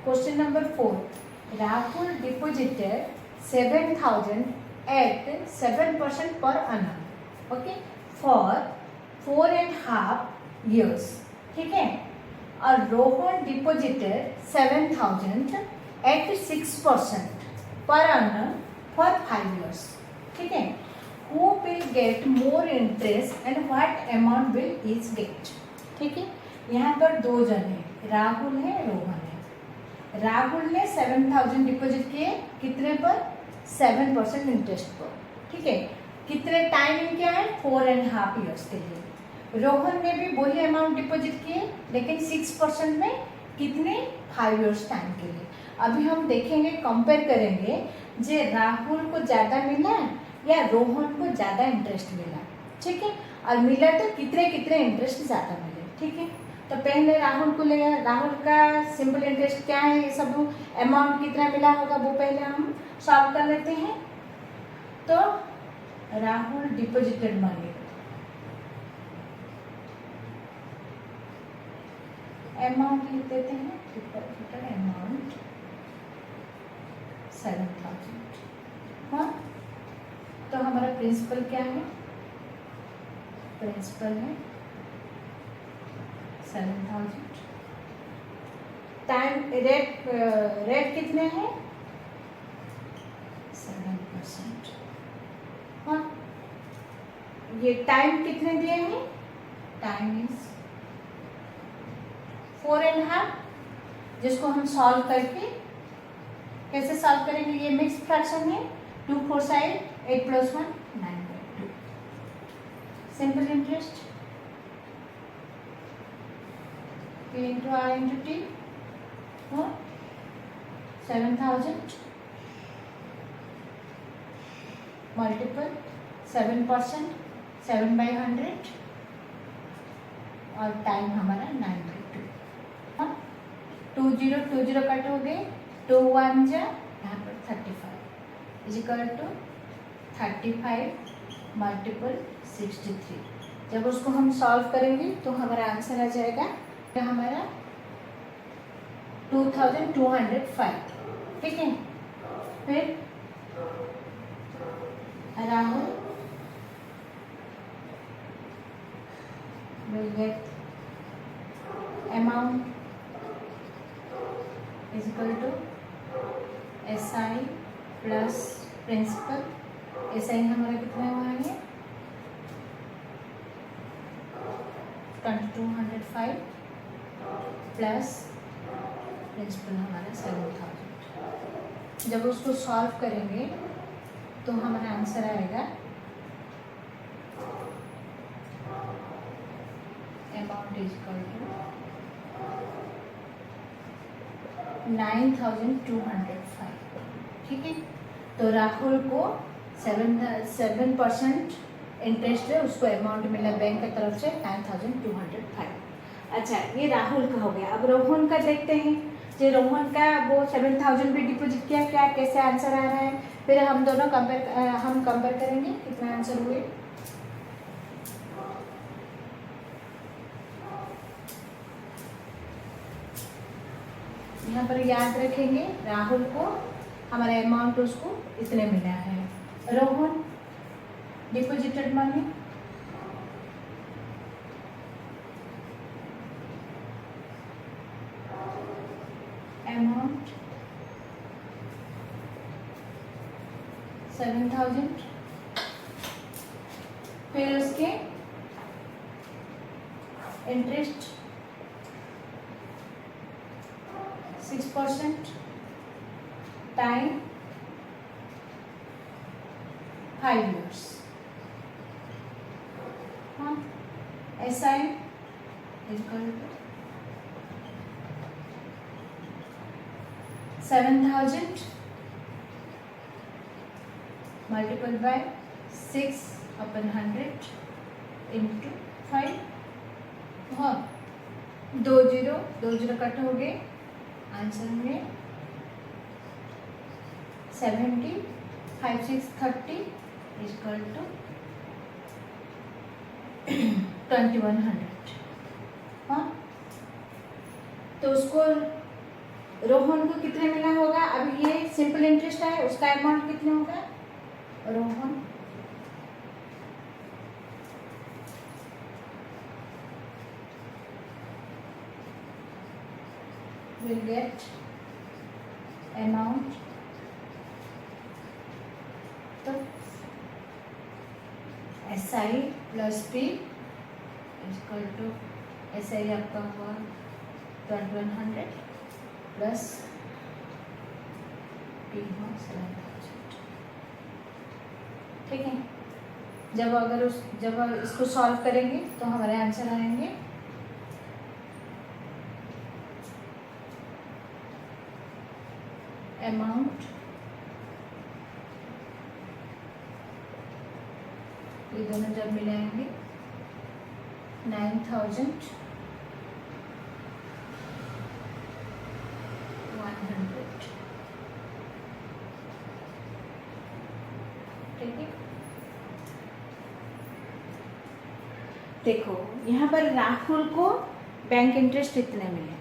Question number 4. Rahul deposited 7,000 at 7% per annum. Okay, for 4.5 years. ठीक है. और Rohan deposited 7,000 at 6% per annum for 5 years. ठीक है. Who will get more interest and what amount will each get? ठीक है. यहाँ पर दो जन है, राहुल है, रोहन है. राहुल ने 7,000 डिपॉजिट किए, कितने पर? 7% इंटरेस्ट पर. ठीक है. कितने टाइमिंग क्या है? 4.5 years के लिए. रोहन ने भी वही अमाउंट डिपॉजिट किए, लेकिन 6% में कितने? 5 years टाइम के लिए. अभी हम देखेंगे, कंपेयर करेंगे, जे राहुल को ज़्यादा मिला या रोहन को ज़्यादा इंटरेस्ट मिला. ठीक है. और मिला तो कितने कितने इंटरेस्ट ज़्यादा मिले. ठीक है. तो पहले राहुल को लेगा. राहुल का सिंपल इंटरेस्ट क्या है, ये सब अमाउंट कितना मिला होगा वो पहले हम सॉल्व कर लेते हैं. तो राहुल डिपॉजिटेड मनी, अमाउंट लिख देते हैं. Deposited amount 7,000. हाँ, तो हमारा प्रिंसिपल क्या है? प्रिंसिपल है 7,000. टाइम रेट कितने हैं? 7%. हाँ, ये टाइम कितने दिए हैं? टाइम इज 4.5, जिसको हम सॉल्व करके कैसे सॉल्व करेंगे? ये मिक्स फ्रैक्शन है. 2 4 side 8 + 1 9/2. Simple interest P into R into T. 7,000 multiple 7%, 7/100 और टाइम हमारा 9/2. हाँ, 2 0 कट हो गए. 2 1 जा यहाँ पर 35 इज इक्वल टू 35 मल्टीपल 63. जब उसको हम सॉल्व करेंगे तो हमारा आंसर आ जाएगा हमारा 2,205. ठीक है. फिर Rahul will get amount is equal to SI plus principal. SI हमारा कितना हुआ है? 2,205 प्लस प्रिंसिपल हमारा 7,000. जब उसको सॉल्व करेंगे तो हमारा आंसर आएगा अमाउंट इज इक्वल टू 9,205. ठीक है. तो राहुल को 7% इंटरेस्ट है, उसको अमाउंट मिला बैंक की तरफ से 9,205. अच्छा, ये राहुल का हो गया. अब रोहन का देखते हैं. जो रोहन का वो 7,000 भी डिपॉजिट किया, क्या कैसे आंसर आ रहा है. फिर हम दोनों कंपेयर करेंगे कितना आंसर हुए. यहाँ पर याद रखेंगे, राहुल को हमारा अमाउंट उसको इतने मिला है. Rohan deposited money amount 7,000. फिर उसके इंटरेस्ट 6%, टाइम 5 years. हाँ, SI equal to 7,000 multiplied by 6/100 into 5. हाँ, 2 0 कट हो गए. आंसर में 70 5 6 30 इक्वल टू 2,100. हाँ, तो उसको रोहन को कितने मिला होगा? अब ये सिंपल इंटरेस्ट है, उसका अमाउंट कितने होगा? रोहन will get amount, तो SI plus P equal to SI आपका हुआ 2100 प्लस P हुआ 7000। ठीक है, जब इसको सॉल्व करेंगे तो हमारे आंसर आएंगे अमाउंट, ये दोनों जब मिलाएंगे 9100। ठीक है, देखो यहाँ पर राहुल को बैंक इंटरेस्ट इतने मिले,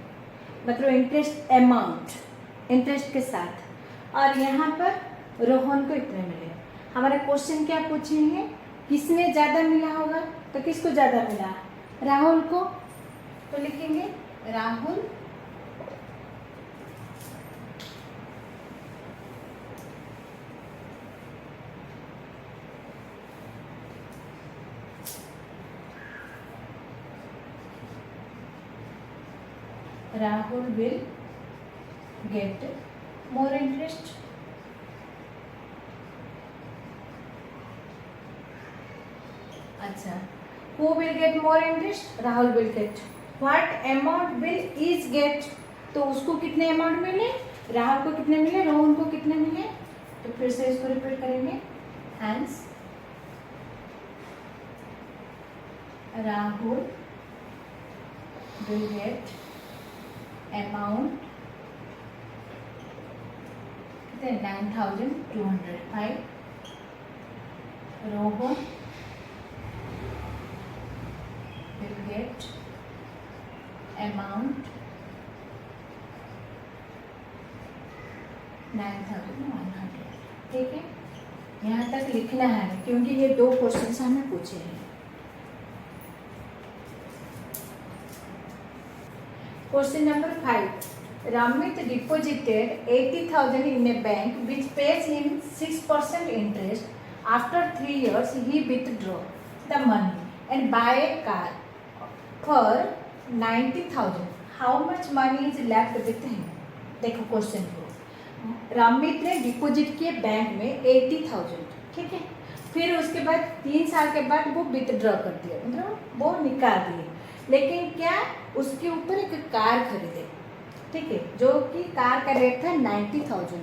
मतलब इंटरेस्ट अमाउंट इंटरेस्ट के साथ, और यहाँ पर रोहन को इतने मिले। हमारा क्वेश्चन क्या पूछेंगे, किसने ज़्यादा मिला होगा? तो किसको ज़्यादा मिला? राहुल को, तो लिखेंगे Rahul will get more interest. अच्छा, who will get more interest? Rahul will get. What amount will each get? तो उसको कितने अमाउंट मिले? राहुल को कितने मिले, रोहन को कितने मिले? तो फिर से इसको रिपीट करेंगे। Hence Rahul will get amount 9205। Rohan will get amount 9100। ठीक है, यहाँ तक लिखना है क्योंकि ये दो क्वेश्चन हमें पूछे हैं। Question number 5, Ramit deposited 80,000 in a bank which pays him 6% interest. After 3 years, he withdraw the money and buy a car for 90,000. How much money is left with him? देखो क्वेश्चन को, रामित ने deposit किए bank में 80,000, ठीक है, फिर उसके बाद 3 साल के बाद वो विथड्रॉ कर दिया, मतलब वो निकाल दिए, लेकिन क्या उसके ऊपर एक कार खरीदे, ठीक है, जो कि कार का रेट था 90,000।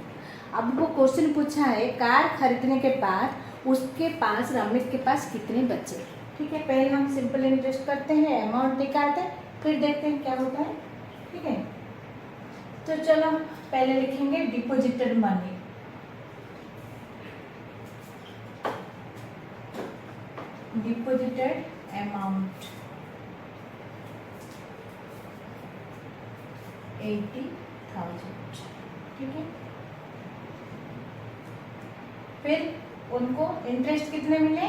अब वो क्वेश्चन पूछा है कार खरीदने के बाद उसके पास, रामित के पास कितने बचे। ठीक है, पहले हम सिंपल इंटरेस्ट करते हैं, अमाउंट निकालते हैं, फिर देखते हैं क्या होता है। ठीक है, तो चलो पहले लिखेंगे डिपॉजिटेड मनी। Deposited amount 80,000। ठीक है, फिर उनको इंटरेस्ट कितने मिले?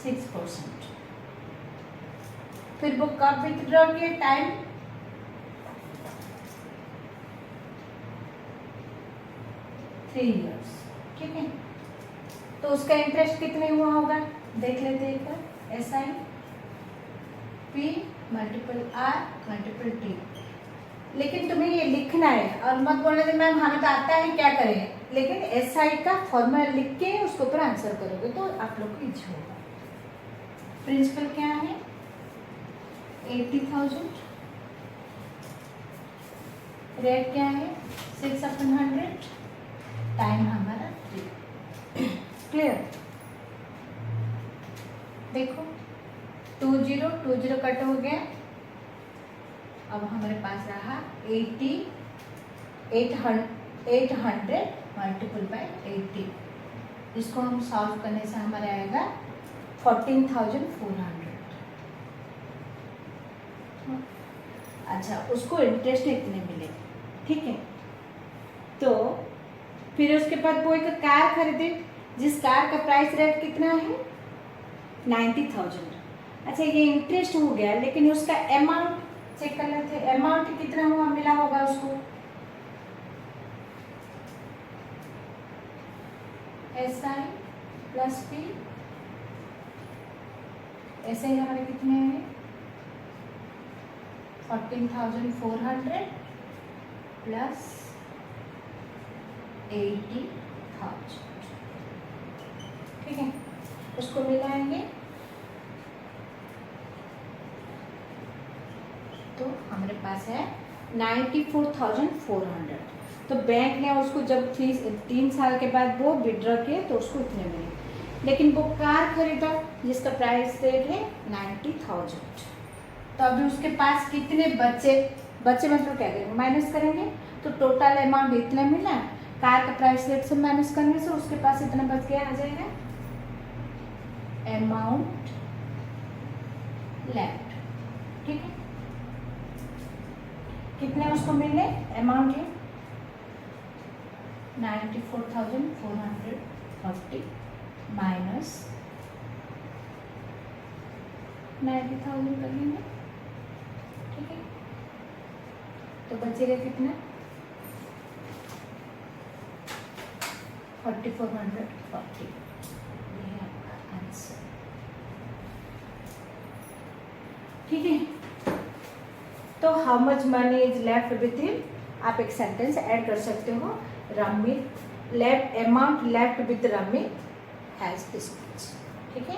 6%। फिर वो कब विथड्रॉ किए? Time 3 years. ठीक है, तो उसका इंटरेस्ट कितने हुआ होगा देख लेते हैं एक बार। SI P × R × T। लेकिन तुम्हें ये लिखना है और मत बोलना कि मैम हमें तो आता है क्या करें, लेकिन SI का फॉर्मूला लिख के उसके ऊपर आंसर करोगे तो आप लोग को इजी होगा। प्रिंसिपल क्या है? 80,000। रेट क्या है? 6/100। टाइम हमारा 3। क्लियर? देखो 20 कट हो गया। अब हमारे पास रहा 800 × 80। इसको हम सॉल्व करने से हमारे आएगा 14,400। अच्छा, उसको इंटरेस्ट इतने मिले, ठीक है। तो फिर उसके बाद वो एक कार खरीदे, जिस कार का प्राइस रेट कितना है 90,000। अच्छा, ये इंटरेस्ट हो गया, लेकिन उसका अमाउंट चेक कर लेते हैं। अमाउंट कितना हुआ मिला होगा उसको, SI प्लस P, ऐसे ही हमारे कितने हैं 14,400 प्लस 80,000, ठीक है। उसको मिलाएंगे तो हमारे पास है 94,400। तो बैंक ने उसको जब 3 साल के बाद वो विड्रॉ किए तो उसको इतने मिले, लेकिन वो कार खरीदा जिसका प्राइस रेट है 90,000। तो अभी उसके पास कितने बचे मतलब क्या करेंगे, माइनस करेंगे, तो टोटल अमाउंट इतना मिला, कार का प्राइस रेट से माइनस करने से उसके पास इतना बच गया, आ जाएगा अमाउंट लेफ्ट, ठीक है। कितने उसको मिले अमाउंट है 94,440 माइनस 90,000 कर लेंगे, ठीक है। तो बचेगा कितना 4,440, ये है आपका आंसर, ठीक है। तो how much money is left with him, आप एक सेंटेंस ऐड कर सकते हो, Ramit left amount left with Ramit has this much, ठीक है।